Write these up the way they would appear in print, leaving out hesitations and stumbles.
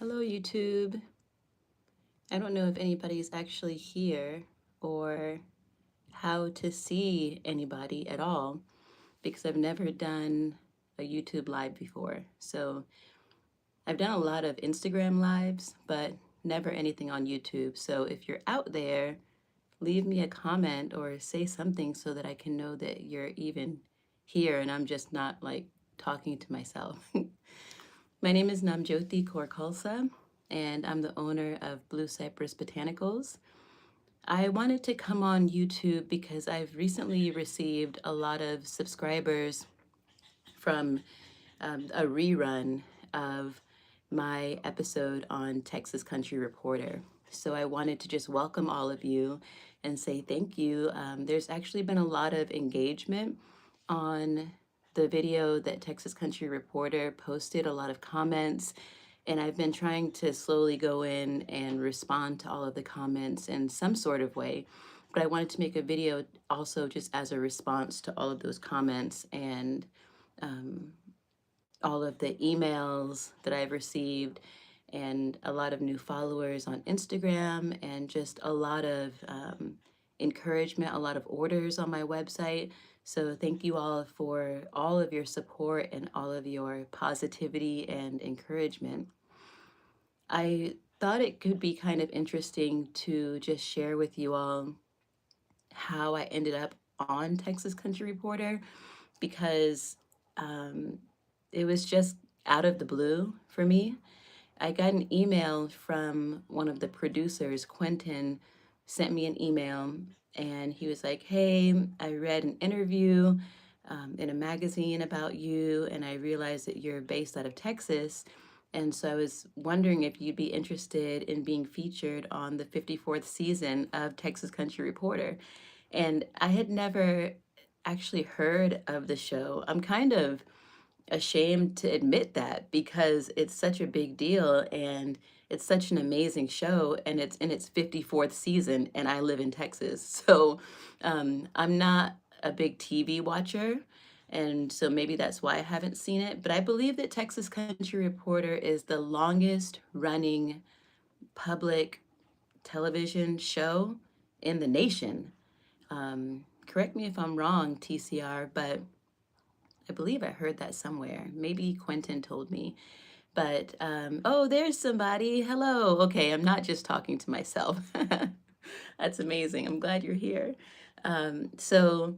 Hello, YouTube. I don't know if anybody's actually here or how to see anybody at all because I've never done a YouTube live before. So I've done a lot of Instagram lives, but never anything on YouTube. So if you're out there, leave me a comment or say something so that I can know that you're even here and I'm just not like talking to myself. My name is Namjyoti Kaur, and I'm the owner of Blue Cypress Botanicals. I wanted to come on YouTube because I've recently received a lot of subscribers from a rerun of my episode on Texas Country Reporter. So I wanted to just welcome all of you and say thank you. There's actually been a lot of engagement on the video that Texas Country Reporter posted, a lot of comments, and I've been trying to slowly go in and respond to all of the comments in some sort of way. But I wanted to make a video also just as a response to all of those comments and um, all of the emails that I've received and a lot of new followers on Instagram and just a lot of encouragement, a lot of orders on my website. So thank you all for all of your support and all of your positivity and encouragement. I thought it could be kind of interesting to just share with you all how I ended up on Texas Country Reporter because um, it was just out of the blue for me. I got an email from one of the producers, Quentin, sent me an email and he was like, "Hey, I read an interview in a magazine about you, and I realized that you're based out of Texas. And so I was wondering if you'd be interested in being featured on the 54th season of Texas Country Reporter." And I had never actually heard of the show. I'm kind of ashamed to admit that because it's such a big deal and it's such an amazing show and it's in its 54th season and I live in Texas. So I'm not a big TV watcher. And so maybe that's why I haven't seen it. But I believe that Texas Country Reporter is the longest running public television show in the nation. Correct me if I'm wrong, TCR, but I believe I heard that somewhere. Maybe Quentin told me. But oh, there's somebody. Hello. Okay, I'm not just talking to myself. That's amazing. I'm glad you're here. So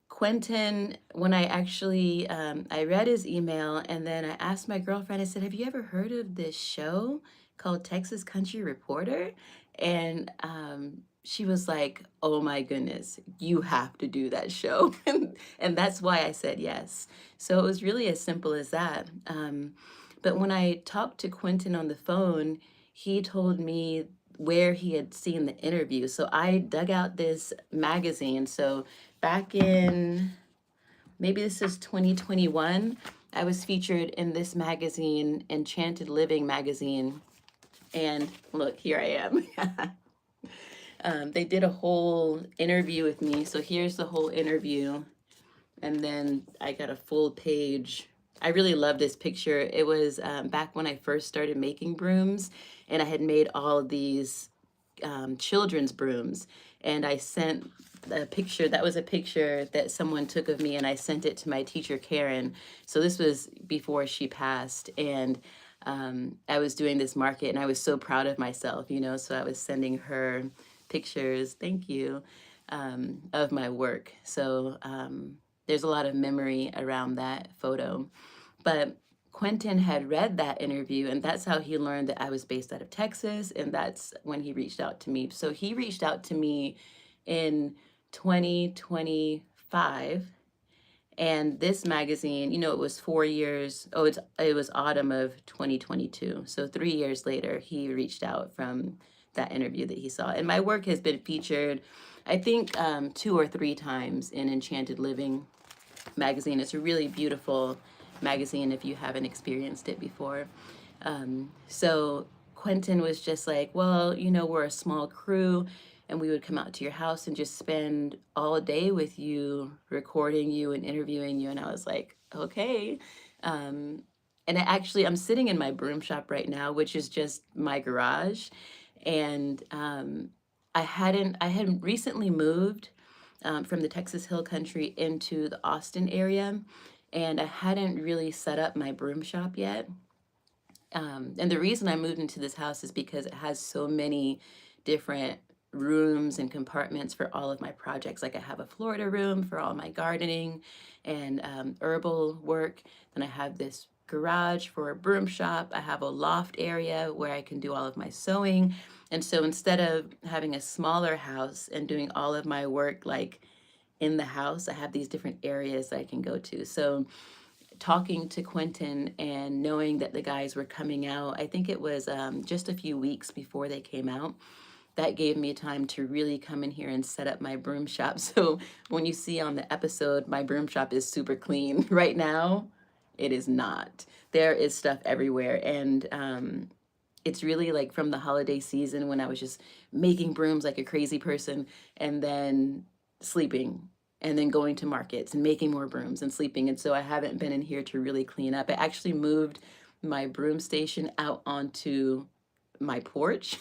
Quentin, when I actually I read his email and then I asked my girlfriend, I said, "Have you ever heard of this show called Texas Country Reporter?" And she was like, "Oh my goodness, you have to do that show." And that's why I said yes. So it was really as simple as that. But when I talked to Quentin on the phone, he told me where he had seen the interview. So I dug out this magazine. So back in maybe this is 2021, I was featured in this magazine, Enchanted Living magazine. And look, here I am. They did a whole interview with me. So here's the whole interview. And then I got a full page. I really love this picture. It was back when I first started making brooms, and I had made all of these children's brooms. And I sent a picture, that was a picture that someone took of me, and I sent it to my teacher, Karen. So this was before she passed. And I was doing this market, and I was so proud of myself, you know, so I was sending her pictures, thank you, of my work. So there's a lot of memory around that photo. But Quentin had read that interview, and that's how he learned that I was based out of Texas, and that's when he reached out to me. So he reached out to me in 2025, and this magazine, you know, it was 4 years. Oh, it was autumn of 2022. So 3 years later, he reached out from that interview that he saw, and my work has been featured, I think, 2 or 3 times in Enchanted Living magazine. It's a really beautiful magazine if you haven't experienced it before. So Quentin was just like, "Well, you know, we're a small crew and we would come out to your house and just spend all day with you, recording you and interviewing you." And I was like, "Okay." Um, And I'm sitting in my broom shop right now, which is just my garage. And I had recently moved from the Texas Hill Country into the Austin area, and I hadn't really set up my broom shop yet. And the reason I moved into this house is because it has so many different rooms and compartments for all of my projects. Like I have a Florida room for all my gardening and herbal work. Then I have this garage for a broom shop. I have a loft area where I can do all of my sewing. And so instead of having a smaller house and doing all of my work like in the house, I have these different areas that I can go to. So talking to Quentin and knowing that the guys were coming out, I think it was just a few weeks before they came out, that gave me time to really come in here and set up my broom shop. So when you see on the episode, my broom shop is super clean. Right now, it is not. There is stuff everywhere. And it's really like from the holiday season when I was just making brooms like a crazy person and then sleeping and then going to markets and making more brooms and sleeping. And so I haven't been in here to really clean up. I actually moved my broom station out onto my porch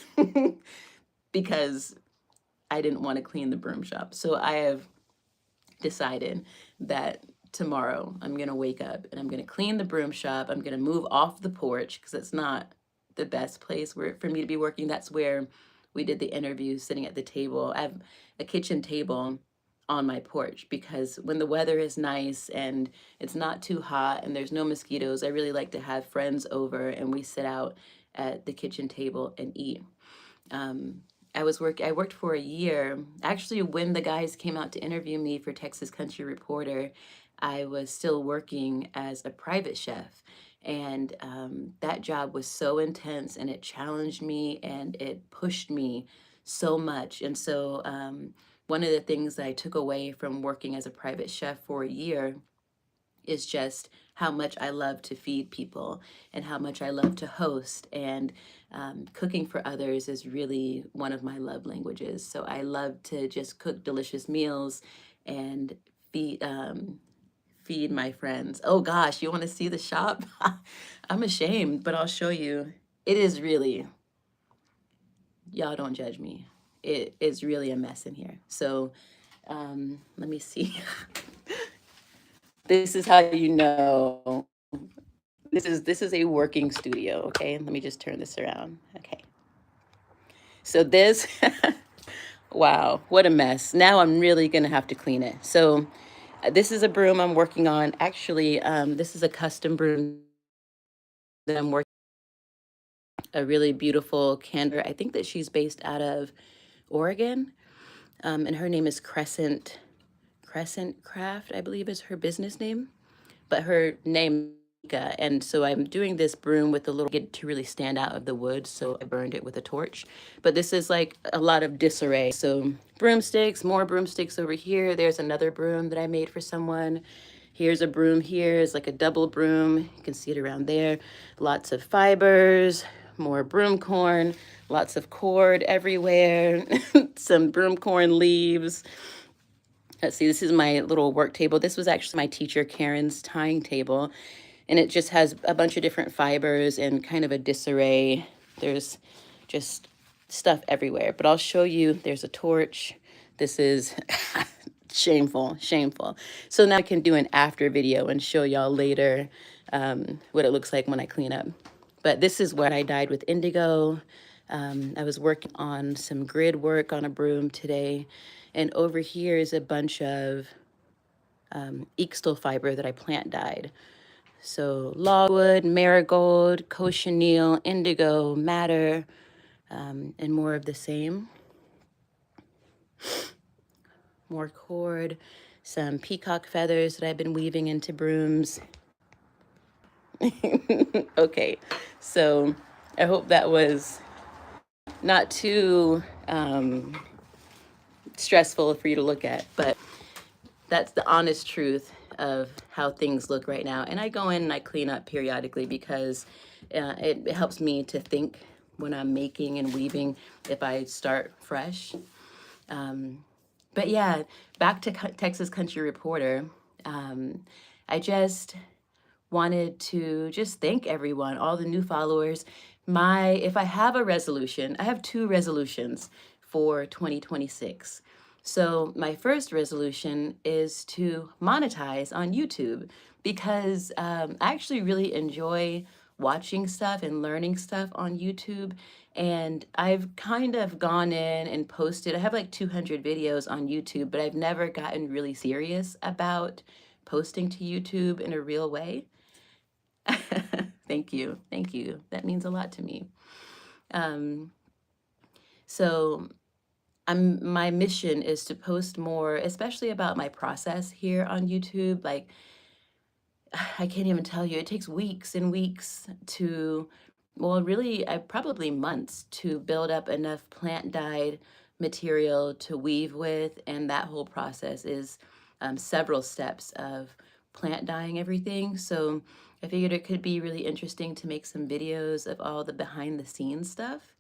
because I didn't want to clean the broom shop. So I have decided that tomorrow I'm going to wake up and I'm going to clean the broom shop. I'm going to move off the porch because it's not the best place for me to be working. That's where we did the interview, sitting at the table. I have a kitchen table on my porch because when the weather is nice and it's not too hot and there's no mosquitoes, I really like to have friends over and we sit out at the kitchen table and eat. I worked for a year. Actually, when the guys came out to interview me for Texas Country Reporter, I was still working as a private chef. And that job was so intense and it challenged me and it pushed me so much. And so one of the things that I took away from working as a private chef for a year is just how much I love to feed people and how much I love to host. And cooking for others is really one of my love languages. So I love to just cook delicious meals and feed my friends. Oh gosh, you want to see the shop? I'm ashamed, but I'll show you. It is really, y'all don't judge me. It is really a mess in here. So let me see. This is how you know this is a working studio, okay? Let me just turn this around. Okay. So this wow, what a mess. Now I'm really going to have to clean it. So this is a broom I'm working on. Actually, this is a custom broom that I'm working, a really beautiful candor. I think that she's based out of Oregon. And her name is Crescent Craft, I believe is her business name. But her name, and so I'm doing this broom with a little get to really stand out of the wood, so I burned it with a torch. But this is like a lot of disarray. So broomsticks, more broomsticks over here. There's another broom that I made for someone. Here's a broom here. It's like a double broom. You can see it around there. Lots of fibers, more broom corn, lots of cord everywhere, some broom corn leaves. Let's see, this is my little work table. This was actually my teacher Karen's tying table, and it just has a bunch of different fibers and kind of a disarray. There's just stuff everywhere, but I'll show you. There's a torch. This is shameful, shameful. So now I can do an after video and show y'all later what it looks like when I clean up. But this is what I dyed with indigo. I was working on some grid work on a broom today. And over here is a bunch of Ixtal fiber that I plant dyed. So logwood, marigold, cochineal, indigo, madder, and more of the same. More cord, some peacock feathers that I've been weaving into brooms. Okay, so I hope that was not too stressful for you to look at, but that's the honest truth of how things look right now. And I go in and I clean up periodically because it helps me to think when I'm making and weaving if I start fresh. But yeah, back to Texas Country Reporter. I just wanted to just thank everyone, all the new followers. If I have a resolution, I have two resolutions for 2026. So my first resolution is to monetize on YouTube because I actually really enjoy watching stuff and learning stuff on YouTube. And I've kind of gone in and posted, I have like 200 videos on YouTube, but I've never gotten really serious about posting to YouTube in a real way. Thank you. Thank you. That means a lot to me. Um, so my mission is to post more, especially about my process here on YouTube. Like, I can't even tell you, it takes weeks and weeks to, well, really, probably months to build up enough plant dyed material to weave with. And that whole process is several steps of plant dyeing everything. So I figured it could be really interesting to make some videos of all the behind the scenes stuff.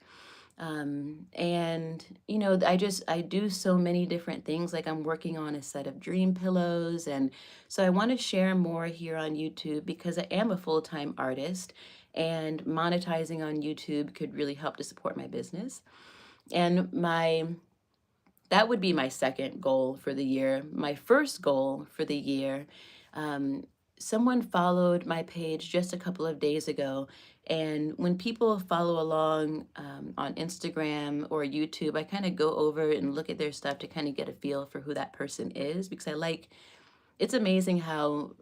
And I do so many different things. Like I'm working on a set of dream pillows. And so I want to share more here on YouTube because I am a full-time artist and monetizing on YouTube could really help to support my business. And that would be my second goal for the year. My first goal for the year, um, someone followed my page just a couple of days ago. And when people follow along on Instagram or YouTube, I kind of go over and look at their stuff to kind of get a feel for who that person is because it's amazing how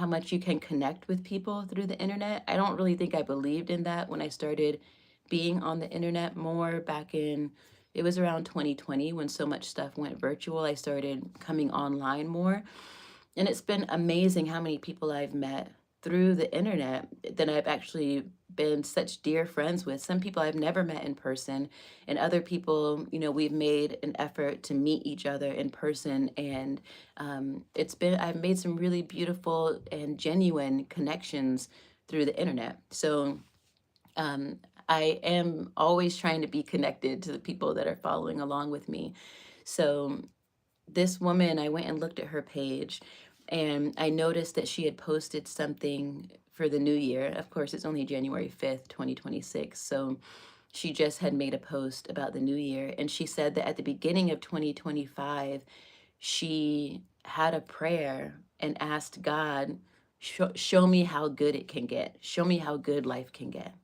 much you can connect with people through the internet. I don't really think I believed in that when I started being on the internet more back in, it was around 2020 when so much stuff went virtual. I started coming online more. And it's been amazing how many people I've met through the internet that I've actually been such dear friends with. Some people I've never met in person, and other people, we've made an effort to meet each other in person. And I've made some really beautiful and genuine connections through the internet. So um, I am always trying to be connected to the people that are following along with me. So this woman, I went and looked at her page and I noticed that she had posted something for the new year. Of course, it's only January 5th, 2026. So she just had made a post about the new year. And she said that at the beginning of 2025, she had a prayer and asked God, show me how good it can get. Show me how good life can get.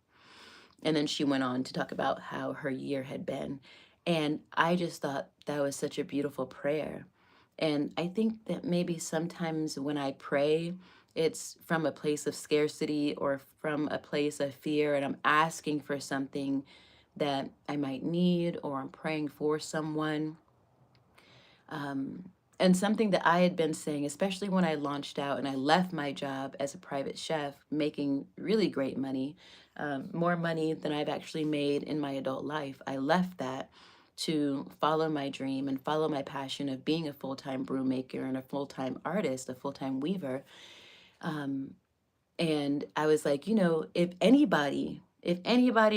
And then she went on to talk about how her year had been. And I just thought that was such a beautiful prayer. And I think that maybe sometimes when I pray, it's from a place of scarcity or from a place of fear, and I'm asking for something that I might need, or I'm praying for someone. And something that I had been saying, especially when I launched out and I left my job as a private chef, making really great money, more money than I've actually made in my adult life. I left that to follow my dream and follow my passion of being a full-time broom maker and a full-time artist, a full-time weaver. And I was like, if anybody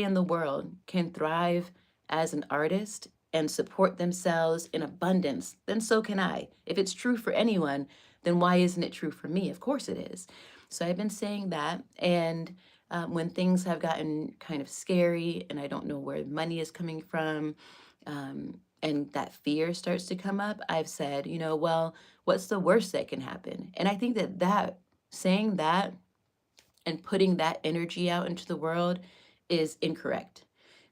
in the world can thrive as an artist and support themselves in abundance, then so can I. If it's true for anyone, then why isn't it true for me? Of course it is. So I've been saying that. And when things have gotten kind of scary and I don't know where money is coming from, and that fear starts to come up, I've said, well, what's the worst that can happen? And I think that saying that and putting that energy out into the world is incorrect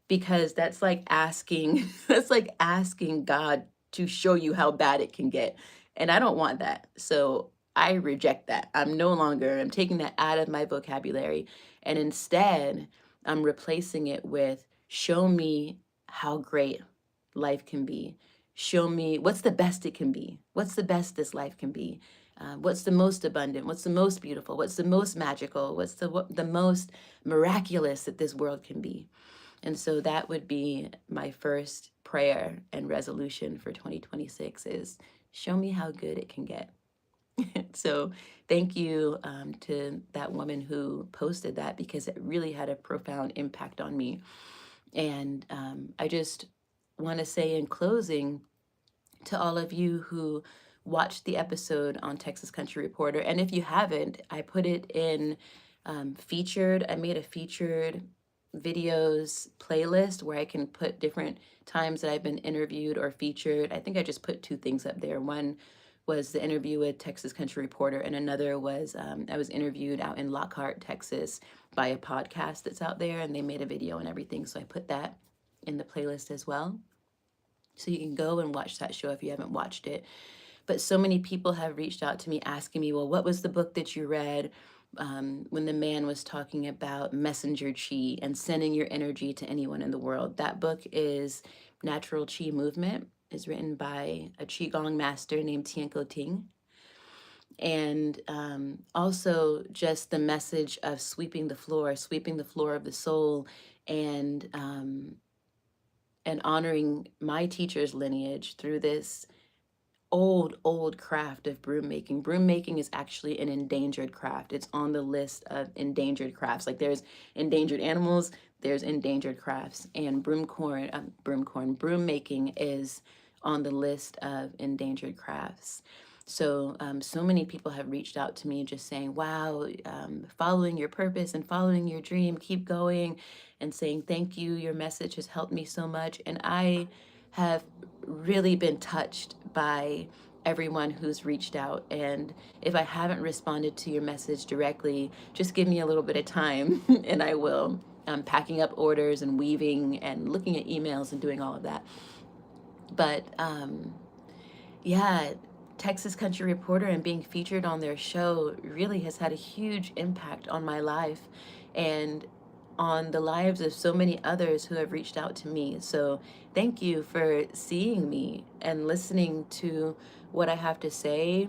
because that's like asking that's like asking God to show you how bad it can get. And I don't want that. So I reject that. I'm taking that out of my vocabulary. And instead, I'm replacing it with show me how great life can be. Show me what's the best it can be. What's the best this life can be? What's the most abundant? What's the most beautiful? What's the most magical? What's the most miraculous that this world can be? And so that would be my first prayer and resolution for 2026 is show me how good it can get. So thank you to that woman who posted that because it really had a profound impact on me. And I just want to say in closing to all of you who watch the episode on Texas Country Reporter. And if you haven't, I put it in featured. I made a featured videos playlist where I can put different times that I've been interviewed or featured. I think I just put two things up there. One was the interview with Texas Country Reporter, and another was I was interviewed out in Lockhart, Texas, by a podcast that's out there, and they made a video and everything. So I put that in the playlist as well. So you can go and watch that show if you haven't watched it. But so many people have reached out to me asking me, well, what was the book that you read when the man was talking about messenger chi and sending your energy to anyone in the world? That book is Natural Chi Movement. It's written by a Qigong master named Tianko Ting. And also just the message of sweeping the floor of the soul, and honoring my teacher's lineage through this old craft of broom making. Broom making is actually an endangered craft. It's on the list of endangered crafts. Like there's endangered animals, there's endangered crafts, and broom making is on the list of endangered crafts. So, so many people have reached out to me just saying, wow, following your purpose and following your dream, keep going, and saying, thank you. Your message has helped me so much. And I have really been touched by everyone who's reached out. And if I haven't responded to your message directly, just give me a little bit of time and I will. I'm packing up orders and weaving and looking at emails and doing all of that. But yeah, Texas Country Reporter and being featured on their show really has had a huge impact on my life and on the lives of so many others who have reached out to me. So thank you for seeing me and listening to what I have to say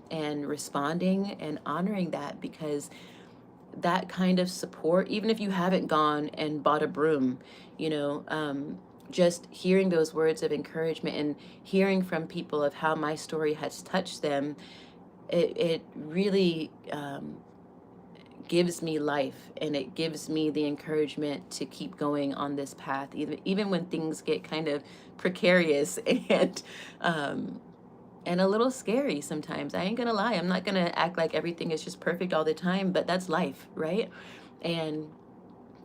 and responding and honoring that, because that kind of support, even if you haven't gone and bought a broom, you know, just hearing those words of encouragement and hearing from people of how my story has touched them, it really gives me life, and it gives me the encouragement to keep going on this path, even when things get kind of precarious and a little scary sometimes. I ain't gonna lie. I'm not gonna act like everything is just perfect all the time, but that's life, right? And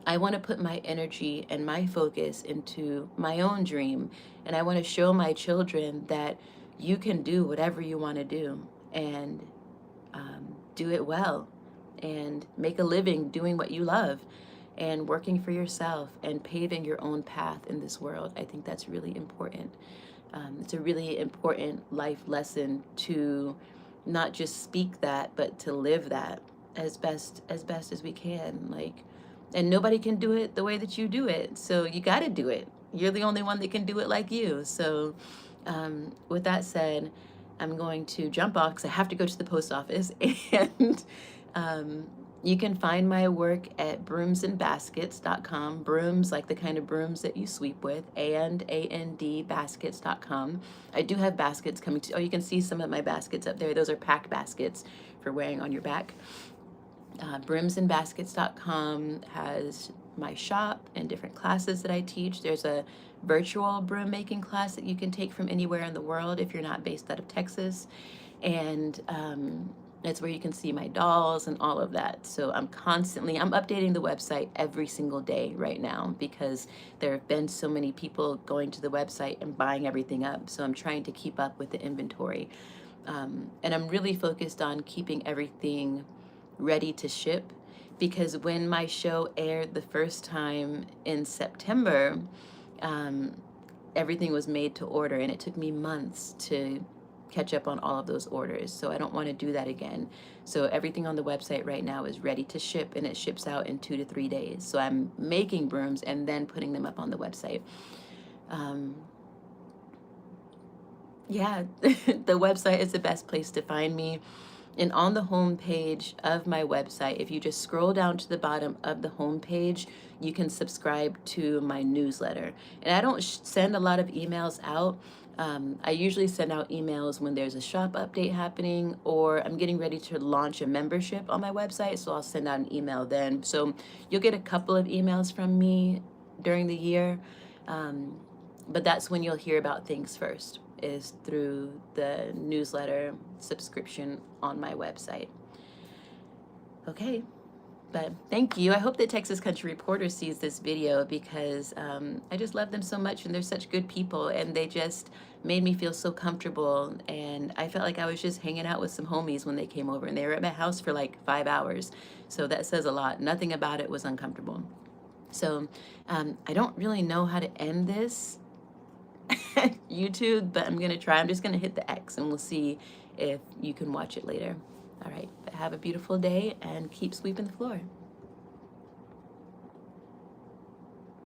I want to put my energy and my focus into my own dream. And I want to show my children that you can do whatever you want to do, and do it well, and make a living doing what you love and working for yourself and paving your own path in this world. I think that's really important. It's a really important life lesson to not just speak that, but to live that as best as we can. Like, and nobody can do it the way that you do it. So you got to do it. You're the only one that can do it like you. So with that said, I'm going to jump off because I have to go to the post office. And you can find my work at broomsandbaskets.com. Brooms, like the kind of brooms that you sweep with, and baskets.com. I do have baskets coming to, oh, you can see some of my baskets up there. Those are pack baskets for wearing on your back. Broomsandbaskets.com has my shop and different classes that I teach. There's a virtual broom making class that you can take from anywhere in the world if you're not based out of Texas. And that's where you can see my dolls and all of that. So I'm updating the website every single day right now, because there have been so many people going to the website and buying everything up. So I'm trying to keep up with the inventory. And I'm really focused on keeping everything ready to ship, because when my show aired the first time in September, everything was made to order, and it took me months to catch up on all of those orders. So I don't want to do that again. So everything on the website right now is ready to ship, and it ships out in 2 to 3 days. So I'm making brooms and then putting them up on the website. Yeah, the website is the best place to find me. And on the home page of my website, if you just scroll down to the bottom of the home page, you can subscribe to my newsletter. And I don't send a lot of emails out. I usually send out emails when there's a shop update happening, or I'm getting ready to launch a membership on my website, so I'll send out an email then. So you'll get a couple of emails from me during the year, but that's when you'll hear about things first. is through the newsletter subscription on my website. Okay, but thank you. I hope that Texas Country Reporter sees this video because I just love them so much, and they're such good people, and they just made me feel so comfortable, and I felt like I was just hanging out with some homies when they came over, and they were at my house for like 5 hours. So that says a lot. Nothing about it was uncomfortable. So I don't really know how to end this YouTube, but I'm gonna try. I'm just gonna hit the X and we'll see if you can watch it later. All right, but have a beautiful day and keep sweeping the floor.